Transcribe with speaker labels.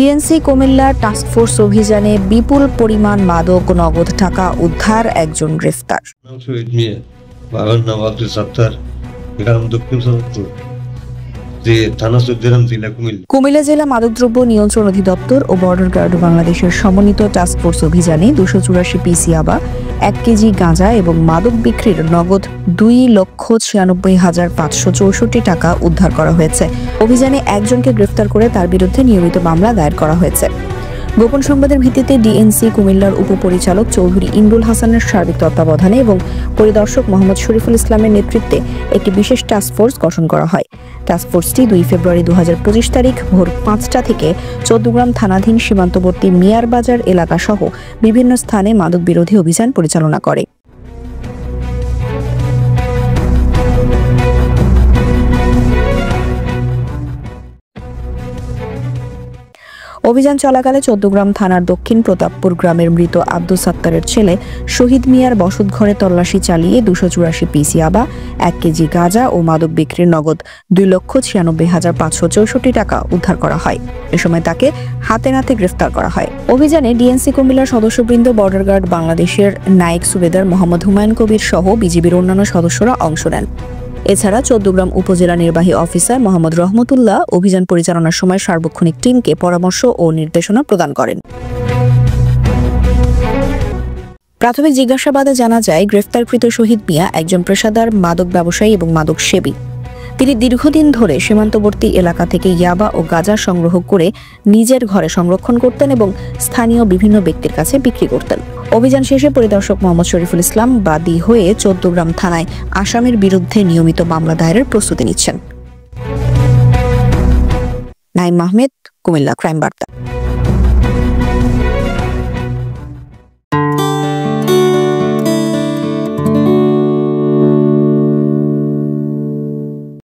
Speaker 1: DNC Comilla task force অভিযানে বিপুল পরিমাণ মাদক নগদ টাকা উদ্ধার, একজন গ্রেফতার। কুমিল্লা জেলা মাদকদ্রব্য নিয়ন্ত্রণ অধিদপ্তর ও বর্ডার গার্ড বাংলাদেশের সমন্বিত টাস্কফোর্স অভিযানে 284 পিসি ইয়াবা, 1 কেজি গাঁজা এবং মাদক বিক্রির নগদ 2,96,564 টাকা উদ্ধার করা হয়েছে। অভিযানে একজনকে গ্রেফতার করে তার বিরুদ্ধে নিয়মিত মামলা দায়ের করা হয়েছে। গোপন সংবাদের ভিত্তিতে ডিএনসি কুমিল্লার উপপরিচালক চৌধুরী ইমরুল হাসানের সার্বিক তত্ত্বাবধানে এবং পরিদর্শক মোহাম্মদ শরীফুল ইসলামের নেতৃত্বে একটি বিশেষ টাস্কফোর্স গঠন করা হয়। টাস্কফোর্সটি 2 ফেব্রুয়ারি 2025 তারিখ ভোর 5টা থেকে চৌদ্দগ্রাম থানাধীন সীমান্তবর্তী মিয়ার বাজার এলাকা সহ বিভিন্ন স্থানে মাদক বিরোধী অভিযান পরিচালনা করে। অভিযান চলাকালে চৌদ্দগ্রাম থানার দক্ষিণ প্রতাপপুর গ্রামের মৃত আব্দুল সাত্তারের ছেলে শহীদ মিয়ার বসতঘরে তল্লাশি চালিয়ে 284 পিসি ইয়াবা, 1 কেজি গাঁজা ও মাদক বিক্রির নগদ 2,96,564 টাকা উদ্ধার করা হয়। এ সময় তাকে হাতে নাতে গ্রেফতার করা হয়। অভিযানে ডিএনসি কুমিল্লার সদস্যবৃন্দ, বর্ডার গার্ড বাংলাদেশের নায়েক সুবেদার মোহাম্মদ হুমায়ুন কবির সহ বিজিবির অন্যান্য সদস্যরা অংশ নেন। এছাড়া চৌদ্দগ্রাম উপজেলা নির্বাহী অফিসার মোহাম্মদ রহমতুল্লাহ অভিযান পরিচালনার সময় সার্বক্ষণিক টিমকে পরামর্শ ও নির্দেশনা প্রদান করেন। প্রাথমিক জিজ্ঞাসাবাদে জানা যায়, গ্রেফতারকৃত শহীদ মিয়া একজন পেশাদার মাদক ব্যবসায়ী এবং মাদক সেবী। তিনি দীর্ঘদিন ধরে সীমান্তবর্তী এলাকা থেকে ইয়াবা ও গাঁজা সংগ্রহ করে নিজের ঘরে সংরক্ষণ করতেন এবং স্থানীয় বিভিন্ন ব্যক্তির কাছে বিক্রি করতেন। অভিযান শেষে পরিদর্শক মোহাম্মদ শরীফুল ইসলাম বাদী হয়ে চৌদ্দগ্রাম থানায় আসামির বিরুদ্ধে নিয়মিত মামলা দায়েরের প্রস্তুতি নিচ্ছেন। নাইম আহমেদ, কুমিল্লা ক্রাইম বার্তা।